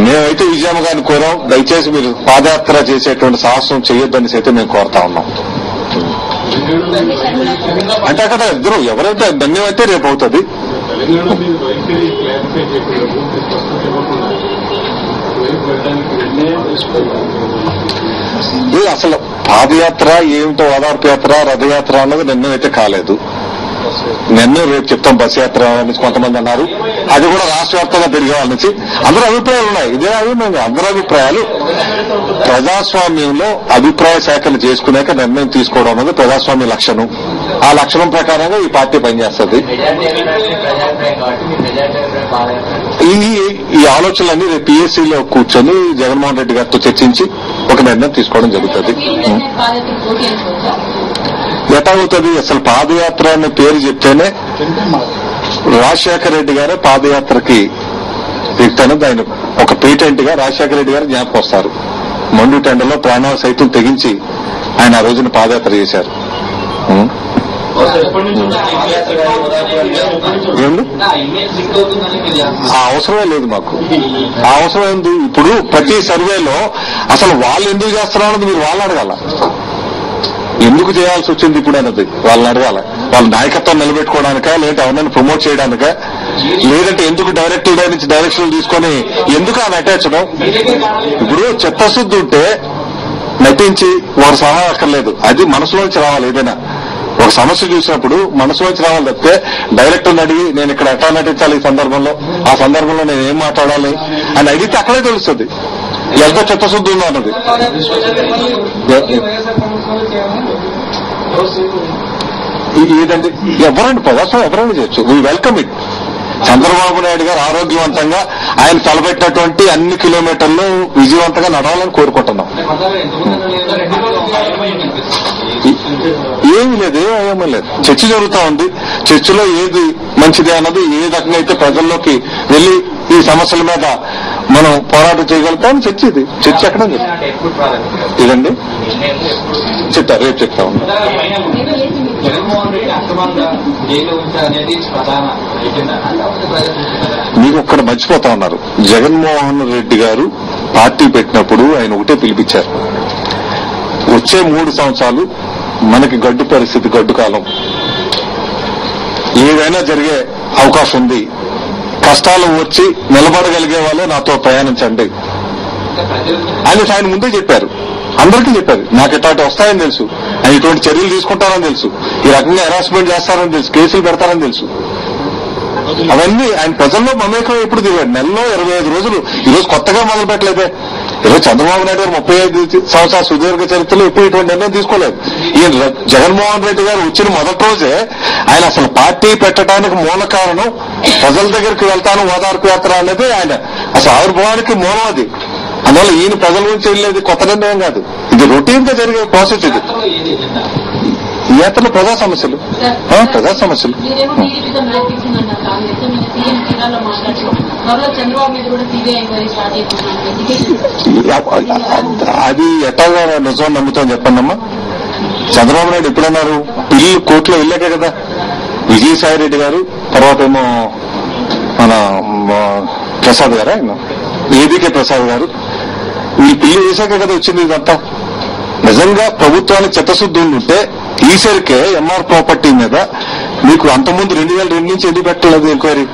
మేమైతే విజయమ్మ గారిని కోరాం, దయచేసి మీరు పాదయాత్ర చేసేటువంటి సాహసం చేయొద్దనేసి అయితే మేము కోరుతా ఉన్నాం. అంటే అక్కడ ఇద్దరు ఎవరైతే ధన్యం అయితే రేపు అవుతుంది. అసలు పాదయాత్ర ఏమిటో, ఓదార్పు యాత్ర, రథయాత్ర అన్నది నిర్ణయం అయితే కాలేదు. నిర్ణయం రేపు చెప్తాం. బస్ యాత్ర నుంచి కొంతమంది అన్నారు, అది కూడా రాష్ట్ర వ్యాప్తంగా పెరిగే వాళ్ళ నుంచి అందరూ అభిప్రాయాలు ఉన్నాయి. ఇదే అభిప్రాయం, అందరూ అభిప్రాయాలు. ప్రజాస్వామ్యంలో అభిప్రాయ సేకరణ చేసుకున్నాక నిర్ణయం తీసుకోవడం అనేది ప్రజాస్వామ్య లక్షణం. ఆ లక్షణం ప్రకారంగా ఈ పార్టీ పనిచేస్తుంది. ఈ ఆలోచనలన్నీ రేపు పిఎస్సీలో కూర్చొని జగన్మోహన్ రెడ్డి గారితో చర్చించి ఒక నిర్ణయం తీసుకోవడం జరుగుతుంది. ఎటావుతుంది అసలు పాదయాత్ర అనే పేరు చెప్తేనే రాజశేఖర రెడ్డి గారే పాదయాత్రకి చెప్తానది ఆయన ఒక పేటెంట్ గా రాజశేఖర రెడ్డి గారు జ్ఞాపకం వస్తారు. మండు టెండలో ప్రాణాలు సైతం తెగించి ఆయన ఆ రోజున పాదయాత్ర చేశారు. ఆ అవసరమే లేదు మాకు. ఆ అవసరం ఏంది? ఇప్పుడు ప్రతి సర్వేలో అసలు వాళ్ళు ఎందుకు చేస్తున్నారన్నది మీరు వాళ్ళని అడగాల. ఎందుకు చేయాల్సి వచ్చింది ఇప్పుడు అన్నది వాళ్ళని అడగాల. వాళ్ళ నాయకత్వం నిలబెట్టుకోవడానిక, లేదంటే ఎవరినైనా ప్రమోట్ చేయడానిక, లేదంటే ఎందుకు డైరెక్టివ్ నుంచి డైరెక్షన్ తీసుకొని ఎందుకు ఆ నటించడం? ఇప్పుడు చిత్తశుద్ధి ఉంటే నటించి వాడు సలహా అక్కర్లేదు, అది మనసులోంచి రావాలి. ఏదైనా ఒక సమస్య చూసినప్పుడు మనసులోంచి రావాలి తప్పితే డైరెక్టర్ని అడిగి నేను ఇక్కడ ఎట్లా నటించాలి, ఈ సందర్భంలో ఆ సందర్భంలో నేను ఏం మాట్లాడాలి అని అడిగితే అక్కడే తెలుస్తుంది ఎంత చిత్తశుద్ధి ఉందో అన్నది. ఏదండి ఎవరండి ప్రదర్శన ఎవరైనా చేయొచ్చు. We welcome it. Chandrababu Naidu గారు ఆరోగ్యవంతంగా ఆయన తలపెట్టినటువంటి అన్ని కిలోమీటర్లు విజయవంతంగా నడవాలని కోరుకుంటున్నాం. ఏమీ లేదు, ఏమీ లేదు. చర్చ జరుగుతూ ఉంది. చర్చలో ఏది మంచిదే అన్నది, ఏ రకంగా అయితే ప్రజల్లోకి వెళ్లి ఈ సమస్యల మీద మనం పోరాటం చేయగలుగుతాం చర్చ. ఇది చర్చ ఎక్కడ ఇదండి చెప్తా, రేపు చెప్తా ఉన్నాం. మీకు ఒక్కడ మర్చిపోతా ఉన్నారు. జగన్మోహన్ రెడ్డి గారు పార్టీ పెట్టినప్పుడు ఆయన ఒకటే పిలిపించారు, వచ్చే 3 సంవత్సరాలు మనకి గడ్డు పరిస్థితి, గడ్డు కాలం, ఏదైనా జరిగే అవకాశం ఉంది, కష్టాలు వచ్చి నిలబడగలిగే వాళ్ళే నాతో ప్రయాణించండి అని ఆయన ముందే చెప్పారు. అందరికీ చెప్పారు. నాకు ఇట్లాంటి వస్తాయని తెలుసు, ఆయన ఇటువంటి చర్యలు తీసుకుంటారని తెలుసు, ఈ రకంగా హెరాస్మెంట్ చేస్తారని తెలుసు, కేసులు పెడతారని తెలుసు. అవన్నీ ఆయన ప్రజల్లో మమేకం ఎప్పుడు తిరిగాడు. నెలలో 25 రోజులు. ఈరోజు కొత్తగా మొదలు పెట్టలేదే. ఈరోజు చంద్రబాబు నాయుడు గారు 35 సంవత్సరాల సుదీర్ఘ చరిత్రలో ఎప్పుడు ఇటువంటి నిర్ణయం తీసుకోలేదు. ఈయన జగన్మోహన్ రెడ్డి గారు వచ్చిన మొదటి రోజే ఆయన అసలు పార్టీ పెట్టడానికి మూల కారణం ప్రజల దగ్గరికి వెళ్తాను ఓదార్పు యాత్ర అనేది ఆయన అసలు ఆవిర్భావానికి మూలం అది. అందువల్ల ఈయన ప్రజల నుంచి వెళ్ళేది కొత్త నిర్ణయం కాదు, ఇది రొటీన్ గా జరిగే ప్రాసెస్. ఇది ఈ యాత్రలో ప్రజా సమస్యలు, ప్రజా సమస్యలు. అది ఎట్లా నిజం నమ్ముతాం చెప్పండమ్మా. చంద్రబాబు నాయుడు ఎప్పుడన్నారు? ఇల్లు కోర్టులో వెళ్ళాకే కదా. విజయసాయి రెడ్డి గారు, తర్వాత ఏమో మన ప్రసాద్ గారా, ఏబీకే ప్రసాద్ గారు, ఈ పిల్లి వేసాకే కదా వచ్చింది ఇదంతా. నిజంగా ప్రభుత్వానికి చిత్తశుద్ధి ఉంటే ఈసరికే ఎంఆర్ ప్రాపర్టీ మీద మీకు అంతకుముందు 2002 నుంచి ఎందుకు పెట్టలేదు ఎంక్వైరీ?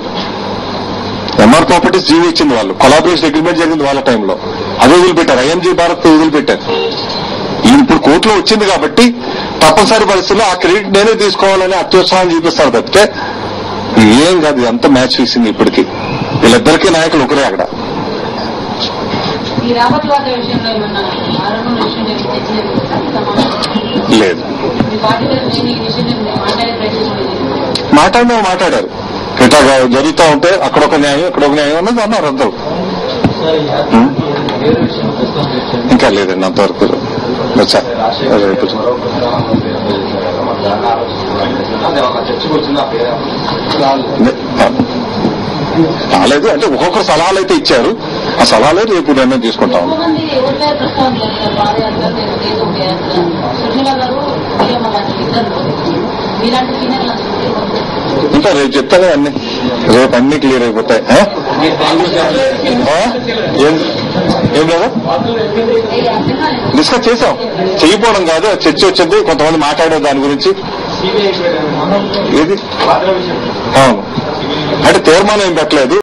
ఎంఆర్ ప్రాపర్టీస్ జీవో ఇచ్చింది వాళ్ళు, కొలాబరేషన్ అగ్రిమెంట్ జరిగింది వాళ్ళ టైంలో, అదే వదిలిపెట్టారు. ఐఎంజీ భారత్ వదిలిపెట్టారు. ఇప్పుడు కోర్టులో వచ్చింది కాబట్టి తప్పనిసరి పరిస్థితుల్లో ఆ క్రెడిట్ నేనే తీసుకోవాలని అత్యుత్సాహం చూపిస్తారు తప్పితే ఏం కాదు. ఎంత మ్యాచ్ ఫిక్సింగ్ ఇప్పటికీ. వీళ్ళిద్దరికీ నాయకులు ఒకరే అక్కడ. లేదు, మాట్లాడారు. ఇట్లా జరుగుతూ ఉంటే అక్కడొక న్యాయం ఇక్కడొక న్యాయం అన్నది అన్నారు అందరూ. ఇంకా లేదండి అంతవరకు. రాలేదు అంటే ఒక్కొక్కరు సలహాలు అయితే ఇచ్చారు. ఆ సలహాలే రేపు నిర్ణయం తీసుకుంటాం. ఇంకా రేపు చెప్తానే అన్ని. రేపు అన్ని క్లియర్ అయిపోతాయి. ఏం లేదా డిస్కస్ చేసాం, చెయ్యిపోవడం కాదు, చర్చ వచ్చింది, కొంతమంది మాట్లాడే దాని గురించి. ఏది అవును అంటే తీర్మానం ఏం పెట్టలేదు.